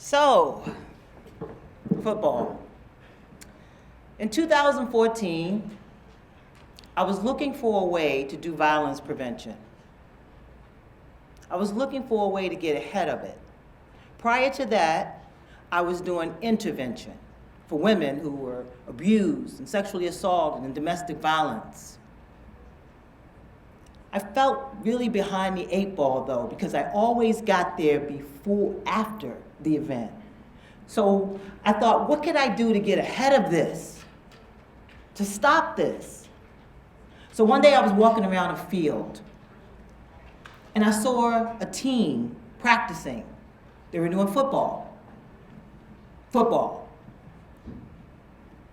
So, football. In 2014, I was looking for a way to do violence prevention. I was looking for a way to get ahead of it. Prior to that, I was doing intervention for women who were abused and sexually assaulted and domestic violence. I felt really behind the eight ball though, because I always got there after the event. So I thought, what could I do to get ahead of this, to stop this? So one day I was walking around a field and I saw a team practicing. They were doing football.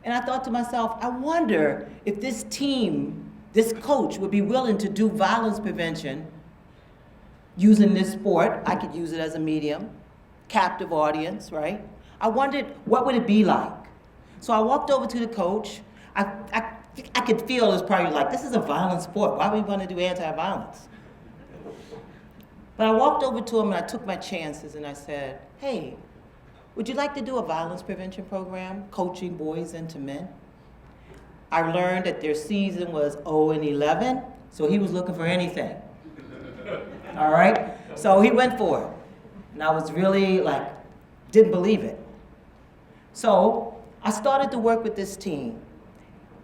And I thought to myself, I wonder if this team, this coach would be willing to do violence prevention using this sport. I could use it as a medium, captive audience, right? I wondered, what would it be like? So I walked over to the coach. I could feel it was probably like, this is a violent sport. Why would we want to do anti-violence? But I walked over to him and I took my chances and I said, hey, would you like to do a violence prevention program, coaching boys into men? I learned that their season was 0-11, so he was looking for anything. All right? So he went for it. And I was really didn't believe it. So I started to work with this team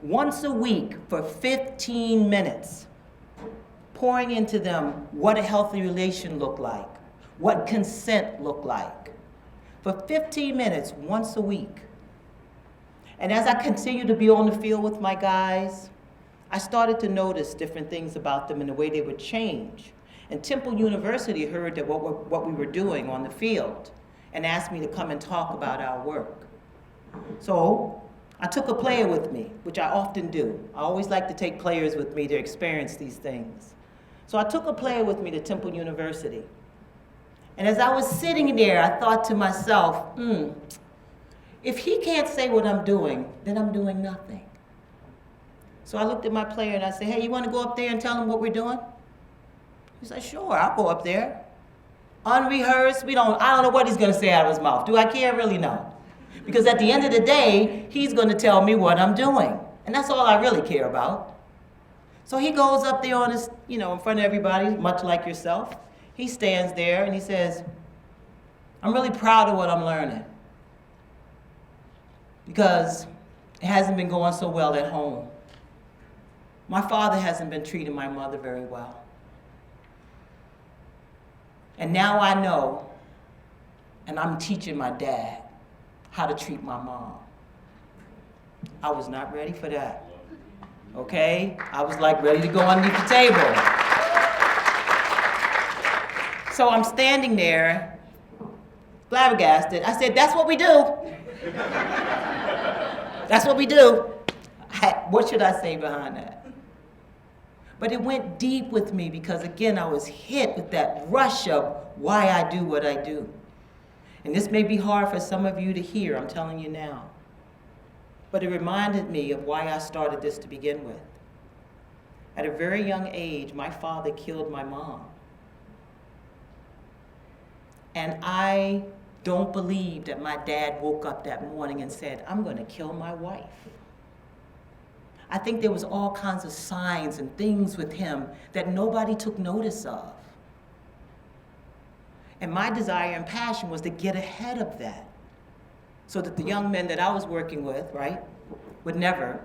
once a week for 15 minutes, pouring into them what a healthy relation looked like, what consent looked like. For 15 minutes, once a week. And as I continued to be on the field with my guys, I started to notice different things about them and the way they would change. And Temple University heard that what we were doing on the field and asked me to come and talk about our work. So I took a player with me, which I often do. I always like to take players with me to experience these things. So I took a player with me to Temple University. And as I was sitting there, I thought to myself, if he can't say what I'm doing, then I'm doing nothing. So I looked at my player and I said, hey, you want to go up there and tell him what we're doing? He said, sure, I'll go up there. Unrehearsed, I don't know what he's going to say out of his mouth. Do I care? Really, no. Because at the end of the day, he's going to tell me what I'm doing. And that's all I really care about. So he goes up there on his, in front of everybody, much like yourself. He stands there and he says, I'm really proud of what I'm learning because it hasn't been going so well at home. My father hasn't been treating my mother very well. And now I know, and I'm teaching my dad how to treat my mom. I was not ready for that, okay? I was ready to go underneath the table. So I'm standing there, flabbergasted. I said, that's what we do. That's what we do. What should I say behind that? But it went deep with me because, again, I was hit with that rush of why I do what I do. And this may be hard for some of you to hear, I'm telling you now. But it reminded me of why I started this to begin with. At a very young age, my father killed my mom. And I don't believe that my dad woke up that morning and said, I'm going to kill my wife. I think there was all kinds of signs and things with him that nobody took notice of. And my desire and passion was to get ahead of that so that the young men that I was working with, right, would never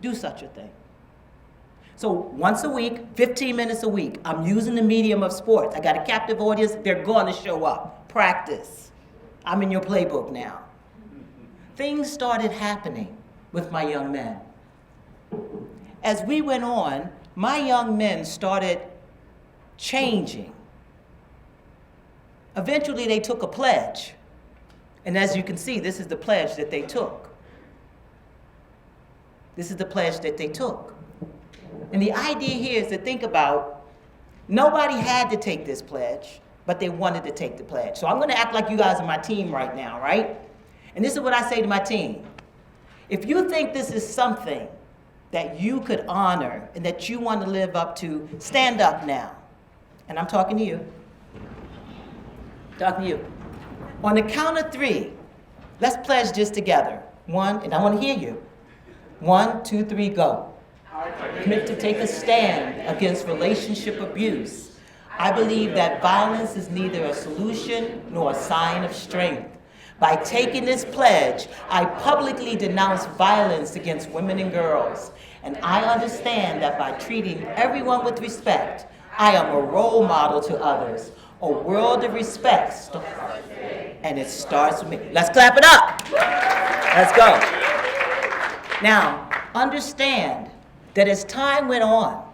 do such a thing. So once a week, 15 minutes a week, I'm using the medium of sports. I got a captive audience, they're going to show up. Practice. I'm in your playbook now. Things started happening with my young men. As we went on, my young men started changing. Eventually they took a pledge. And as you can see, this is the pledge that they took. This is the pledge that they took. And the idea here is to think about, nobody had to take this pledge, but they wanted to take the pledge. So I'm going to act like you guys are my team right now, right? And this is what I say to my team. If you think this is something that you could honor and that you want to live up to, stand up now. And I'm talking to you. Talking to you. On the count of 3, let's pledge this together. 1, and I want to hear you. 1, 2, 3, go. Commit to take a stand against relationship abuse. I believe that violence is neither a solution nor a sign of strength. By taking this pledge, I publicly denounce violence against women and girls. And I understand that by treating everyone with respect, I am a role model to others. A world of respect. And it starts with me. Let's clap it up. Let's go. Now, understand that as time went on,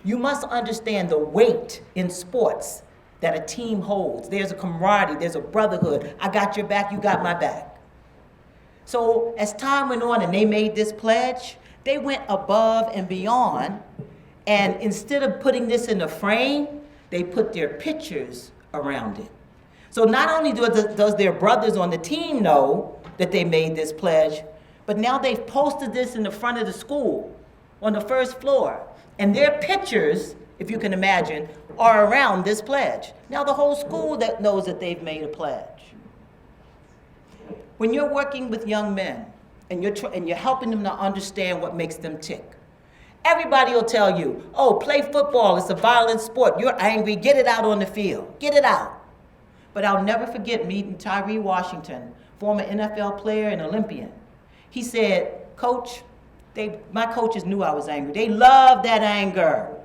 you must understand the weight in sports that a team holds. There's a camaraderie, there's a brotherhood. I got your back, you got my back. So as time went on and they made this pledge, they went above and beyond. And instead of putting this in a frame, they put their pictures around it. So not only does their brothers on the team know that they made this pledge, but now they've posted this in the front of the school on the first floor. And their pictures, if you can imagine, are around this pledge. Now the whole school that knows that they've made a pledge. When you're working with young men and you're helping them to understand what makes them tick, everybody will tell you, oh, play football, it's a violent sport. You're angry, get it out on the field, get it out. But I'll never forget meeting Tyree Washington, former NFL player and Olympian. He said, Coach, my coaches knew I was angry. They loved that anger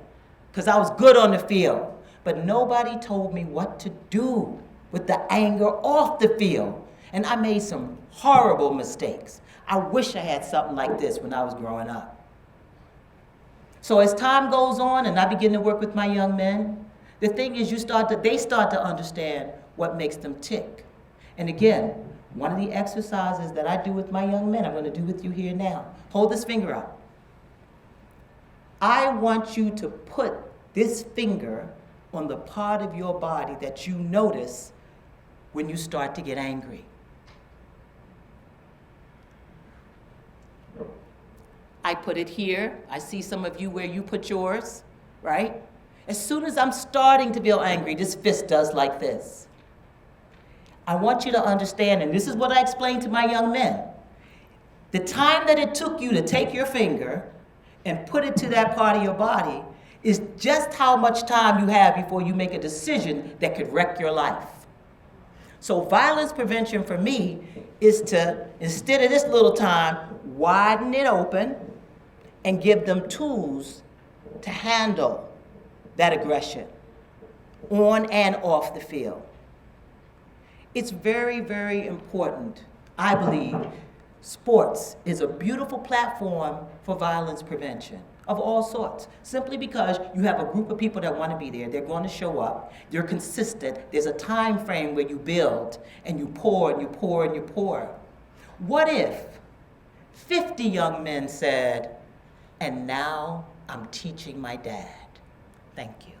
because I was good on the field. But nobody told me what to do with the anger off the field. And I made some horrible mistakes. I wish I had something like this when I was growing up. So as time goes on and I begin to work with my young men, the thing is they start to understand what makes them tick. And again, one of the exercises that I do with my young men, I'm going to do with you here now. Hold this finger up. I want you to put this finger on the part of your body that you notice when you start to get angry. I put it here. I see some of you where you put yours, right? As soon as I'm starting to feel angry, this fist does like this. I want you to understand, and this is what I explain to my young men. The time that it took you to take your finger and put it to that part of your body is just how much time you have before you make a decision that could wreck your life. So violence prevention for me is to, instead of this little time, widen it open and give them tools to handle that aggression on and off the field. It's very, very important. I believe sports is a beautiful platform for violence prevention of all sorts, simply because you have a group of people that want to be there. They're going to show up. They're consistent. There's a time frame where you build and you pour and you pour and you pour. What if 50 young men said, and now I'm teaching my dad? Thank you.